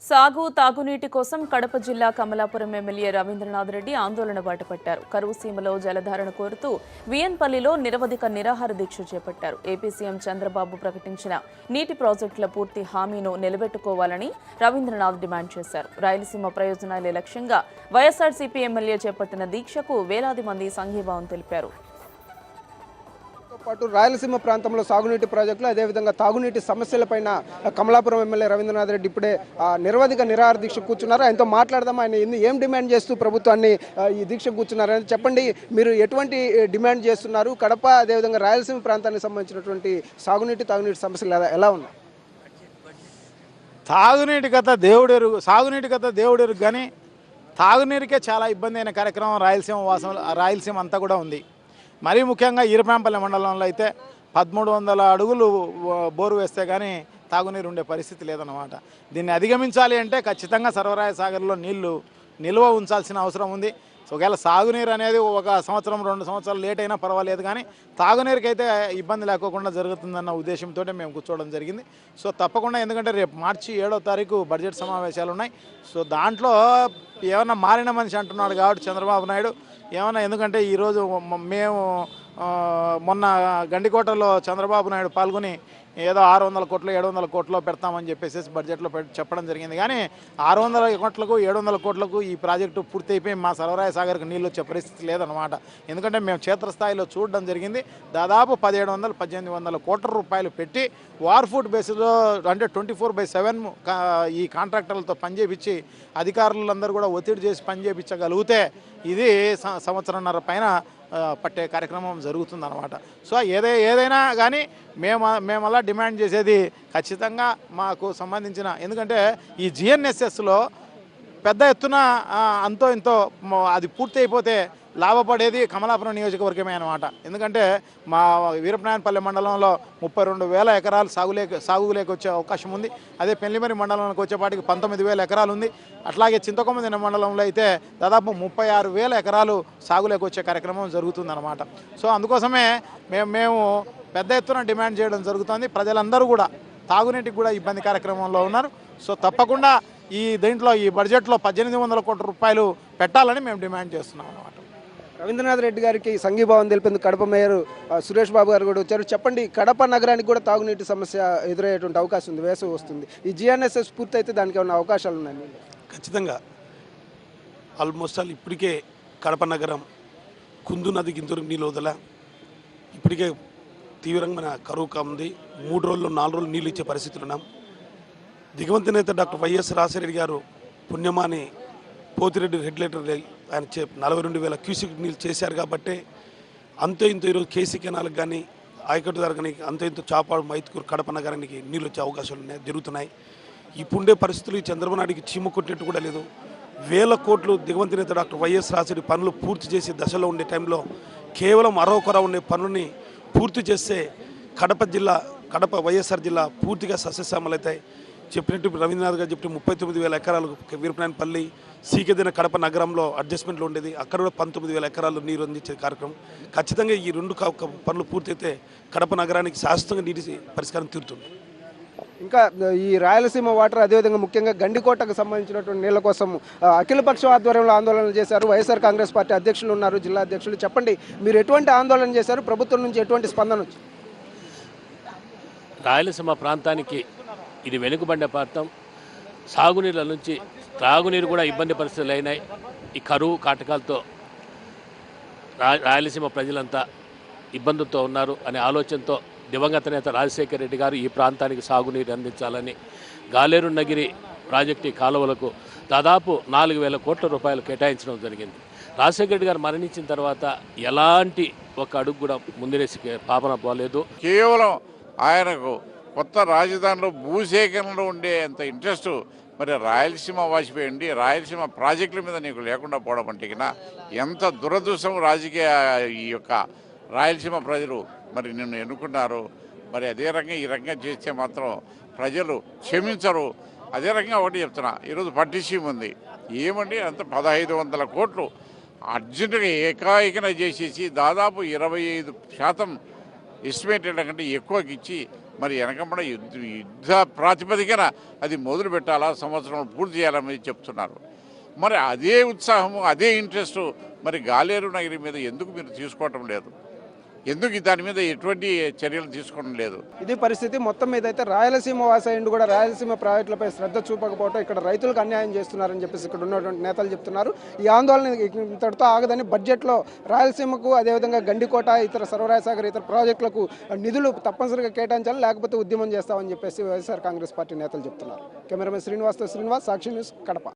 సాగు తాగునీటి కోసం కడప జిల్లా కమలాపురం ఎమ్మెల్యే రవీంద్రనాథ్ రెడ్డి ఆందోళన బాటపట్టారు. కరువు సీమలో జలధారణ కోరుతూ విఎన్పల్లిలో నిరవధిక నిరాహార దీక్ష చేపట్టారు. ఏపీ సీఎం చంద్రబాబు ప్రకటించిన నీటి ప్రాజెక్టుల పూర్తి హామీను నిలబెట్టుకోవాలని రవీంద్రనాథ్ డిమాండ్ చేశారు. రాయలసీమ ప్రయోజనాలే లక్ష్యంగా వైఎస్ఆర్సీపీ ఎమ్మెల్యే చేపట్టిన దీక్షకు వేలాది మంది సంఘీభావం తెలిపారు. పాటు రాయలసీమ ప్రాంతంలో సాగునీటి ప్రాజెక్టులు అదేవిధంగా తాగునీటి సమస్యలపైన కమలాపురం ఎమ్మెల్యే రవీంద్రనాథ్ రెడ్డి ఇప్పుడే నిరవధిక నిరాహార దీక్ష కూర్చున్నారు. ఆయనతో మాట్లాడదాం. ఆయన ఏం డిమాండ్ చేస్తూ ప్రభుత్వాన్ని ఈ దీక్ష కూర్చున్నారని చెప్పండి. మీరు ఎటువంటి డిమాండ్ చేస్తున్నారు? కడప అదేవిధంగా రాయలసీమ ప్రాంతానికి సంబంధించినటువంటి సాగునీటి తాగునీటి సమస్యలు ఎలా ఉన్నాయి? సాగునీటి కథ దేవుడెరుగు కానీ తాగునీరుకే చాలా ఇబ్బంది అయిన కార్యక్రమం రాయలసీమ అంతా కూడా ఉంది. మరీ ముఖ్యంగా ఈరపాంపల్లి మండలంలో అయితే 1300 అడుగులు బోరు వేస్తే కానీ తాగునీరు ఉండే పరిస్థితి లేదన్నమాట. దీన్ని అధిగమించాలి అంటే ఖచ్చితంగా సర్వరాయ సాగర్లో నీళ్లు నిల్వ ఉంచాల్సిన అవసరం ఉంది. ఒకవేళ సాగునీరు అనేది 1 సంవత్సరం 2 సంవత్సరాలు లేట్ అయినా పర్వాలేదు, కానీ తాగునీరుకి అయితే ఇబ్బంది లేకోకుండా జరుగుతుందన్న ఉద్దేశంతో మేము కూర్చోవడం జరిగింది. సో తప్పకుండా, ఎందుకంటే రేపు మార్చి 7వ తారీఖు బడ్జెట్ సమావేశాలు ఉన్నాయి. సో దాంట్లో ఏమన్నా మారిన మనిషి అంటున్నాడు కాబట్టి చంద్రబాబు నాయుడు ఏమన్నా, ఎందుకంటే ఈరోజు మేము మొన్న గండికోటలో చంద్రబాబు నాయుడు పాల్గొని ఏదో 600 కోట్లు 700 కోట్లు పెడతామని చెప్పేసి బడ్జెట్లో చెప్పడం జరిగింది. కానీ 600 కోట్లకు 700 కోట్లకు ఈ ప్రాజెక్టు పూర్తి అయిపోయి మా సర్వరాయ సాగర్కి నీళ్ళు వచ్చే పరిస్థితి లేదనమాట. ఎందుకంటే మేము క్షేత్రస్థాయిలో చూడడం జరిగింది. దాదాపు 1700-1800 కోట్ల రూపాయలు పెట్టి వార్ ఫుడ్ బేస్లో అంటే 24/7 ఈ కాంట్రాక్టర్లతో పనిచేపించి అధికారులందరూ కూడా ఒత్తిడి చేసి పనిచేపించగలిగితే ఇది సంవత్సరంన్నర పైన పట్టే కార్యక్రమం జరుగుతుందన్నమాట. సో ఏదైనా కానీ మేమలా డిమాండ్ చేసేది ఖచ్చితంగా మాకు సంబంధించిన, ఎందుకంటే ఈ జిఎన్ఎస్ఎస్లో పెద్ద ఎత్తున అంతో ఇంతో అది పూర్తి అయిపోతే లాభపడేది కమలాపురం నియోజకవర్గమే అనమాట. ఎందుకంటే మా వీరపనాయనపల్లి మండలంలో 32,000 ఎకరాలు సాగులేకి వచ్చే అవకాశం ఉంది. అదే పెళ్లిమరి మండలంలోకి వచ్చేపాటికి 19,000 ఎకరాలు ఉంది. అట్లాగే చింతకొమ్మదిన మండలంలో అయితే దాదాపు 36,000 ఎకరాలు సాగులేకి వచ్చే కార్యక్రమం జరుగుతుందన్నమాట. సో అందుకోసమే మేము పెద్ద ఎత్తున డిమాండ్ చేయడం జరుగుతుంది. ప్రజలందరూ కూడా తాగునీటికి కూడా ఇబ్బంది కార్యక్రమంలో ఉన్నారు. సో తప్పకుండా దీంట్లో ఈ బడ్జెట్లో 1800 కోట్ల రూపాయలు పెట్టాలని మేము డిమాండ్ చేస్తున్నాం అన్నమాట. రవీంద్రనాథ్ రెడ్డి గారికి సంఘీభావం తెలిపేందుకు కడప మేయర్ సురేష్ బాబు గారు కూడా వచ్చారు. చెప్పండి, కడప నగరానికి కూడా తాగునీటి సమస్య ఎదురయ్యేటువంటి అవకాశం ఉంది, వేసవి వస్తుంది. ఈ జిఎన్ఎస్ఎస్ పూర్తి అయితే దానికి ఏమైనా అవకాశాలు ఉన్నాయి? ఖచ్చితంగా. ఆల్మోస్ట్ ఇప్పటికే కడప నగరం కుందు నదికి ఇంతవరకు నీళ్ళు వదల ఇప్పటికే తీవ్రమైన కరువు ఉంది. 3 రోజులు 4 రోజులు నీళ్ళు ఇచ్చే పరిస్థితులు ఉన్నాం. దిగవంతి నేత డాక్టర్ వైఎస్ రాజశేఖర గారు పుణ్యమాని పోతిరెడ్డి రెగ్యులేటర్ ఆయన 42,000 క్యూసిక్ నీళ్ళు చేశారు కాబట్టి అంతో ఇంతో ఈరోజు కేసీ కెనాలకు కానీ ఆయకట్టు ధర కానీ అంతో ఇంతో చాపాడు మైతుకూరు కడప నగరానికి నీళ్ళు వచ్చే అవకాశాలు జరుగుతున్నాయి. ఇప్పుండే పరిస్థితులు ఈ చంద్రబాబు నాయుడికి చీమ కొట్టినట్టు కూడా లేదు. 1000 కోట్లు దిగవంతి నేత డాక్టర్ వైఎస్ రాజశేఖర పనులు పూర్తి చేసే దశలో ఉండే టైంలో కేవలం అరవకొర ఉండే పనులని పూర్తి చేస్తే కడప వైఎస్ఆర్ జిల్లా పూర్తిగా సస్యశ్యామలవుతాయి. చెప్పినట్టు రవీంద్రనాథ్ గారు చెప్పిన 39,000 ఎకరాలు వీరపనాయనపల్లి సీకెదిన కడప నగరంలో అడ్జస్ట్మెంట్లో ఉండేది. అక్కడ కూడా 19,000 ఎకరాలు నీరు అందించే కార్యక్రమం. ఖచ్చితంగా ఈ 2 పనులు పూర్తయితే కడప నగరానికి శాశ్వతంగా నీటి పరిష్కారం తీరుతుంది. ఇంకా ఈ రాయలసీమ వాటర్ అదేవిధంగా ముఖ్యంగా గండికోటకు సంబంధించినటువంటి నీళ్ల కోసం అఖిలపక్షం ఆధ్వర్యంలో ఆందోళన చేశారు. వైఎస్ఆర్ కాంగ్రెస్ పార్టీ అధ్యక్షులు ఉన్నారు, జిల్లా అధ్యక్షులు. చెప్పండి, మీరు ఎటువంటి ఆందోళన చేశారు? ప్రభుత్వం నుంచి ఎటువంటి స్పందన వచ్చింది? రాయలసీమ ప్రాంతానికి ఇది వెనుకబడిన ప్రాంతం. సాగునీళ్ళ నుంచి త్రాగునీరు కూడా ఇబ్బంది పరిస్థితులు అయినాయి. ఈ కరువు కాటకాలతో రాయలసీమ ప్రజలంతా ఇబ్బందులతో ఉన్నారు అనే ఆలోచనతో దివంగత నేత రాజశేఖర రెడ్డి గారు ఈ ప్రాంతానికి సాగునీరు అందించాలని గాలేరు నగిరి ప్రాజెక్టు కాలువలకు దాదాపు 4,000 కోట్ల రూపాయలు కేటాయించడం జరిగింది. రాజశేఖర రెడ్డి గారు మరణించిన తర్వాత ఎలాంటి ఒక అడుగు కూడా ముందురేసి పాపన పోలేదు. కేవలం ఆయనకు కొత్త రాజధానిలో భూసేకరణలో ఉండే అంత ఇంట్రెస్ట్ మరి రాయలసీమ వాసిపోయింది. రాయలసీమ ప్రాజెక్టుల మీద నీకు లేకుండా పోవడం అంటే ఎంత దురదృష్టం. రాజకీయ ఈ యొక్క రాయలసీమ ప్రజలు మరి నిన్ను ఎన్నుకున్నారు. మరి అదే రకంగా ఈ రకంగా చేస్తే మాత్రం ప్రజలు క్షమించరు. అదే రకంగా ఒకటి చెప్తున్నా, ఈరోజు పట్టిసీమ ఉంది. ఏమండి అంత 1,500 కోట్లు అర్జెంటుగా ఏకాఏకన చేసేసి దాదాపు 25% ఎస్టిమేటెడ్ కంటే ఎక్కువకి ఇచ్చి మరి వెనకబడ యుద్ధ ప్రాతిపదికన అది మొదలు పెట్టాలా, సంవత్సరం పూర్తి చేయాలని చెప్తున్నారు. మరి అదే ఉత్సాహము, అదే ఇంట్రెస్ట్ మరి గాలేరు నగరి మీద ఎందుకు మీరు తీసుకోవటం లేదు? ఎందుకు దాని మీద ఎటువంటి చర్యలు తీసుకోవడం లేదు? ఇది పరిస్థితి. మొత్తం మీద అయితే రాయలసీమ వాసైండు కూడా రాయలసీమ ప్రాజెక్టులపై శ్రద్ధ చూపకపోవడం ఇక్కడ రైతులకు అన్యాయం చేస్తున్నారని చెప్పేసి ఇక్కడ ఉన్నటువంటి నేతలు చెప్తున్నారు. ఈ ఆందోళన ఇంతటితో ఆగదని బడ్జెట్లో రాయలసీమకు అదేవిధంగా గండికోట ఇతర సర్వరాయసాగర్ ఇతర ప్రాజెక్టులకు నిధులు తప్పనిసరిగా కేటాయించాలి, లేకపోతే ఉద్యమం చేస్తామని చెప్పేసి వైఎస్ఆర్ కాంగ్రెస్ పార్టీ నేతలు చెప్తున్నారు. కెమెరామెన్ శ్రీనివాస్తో శ్రీనివాస్, సాక్షి న్యూస్, కడప.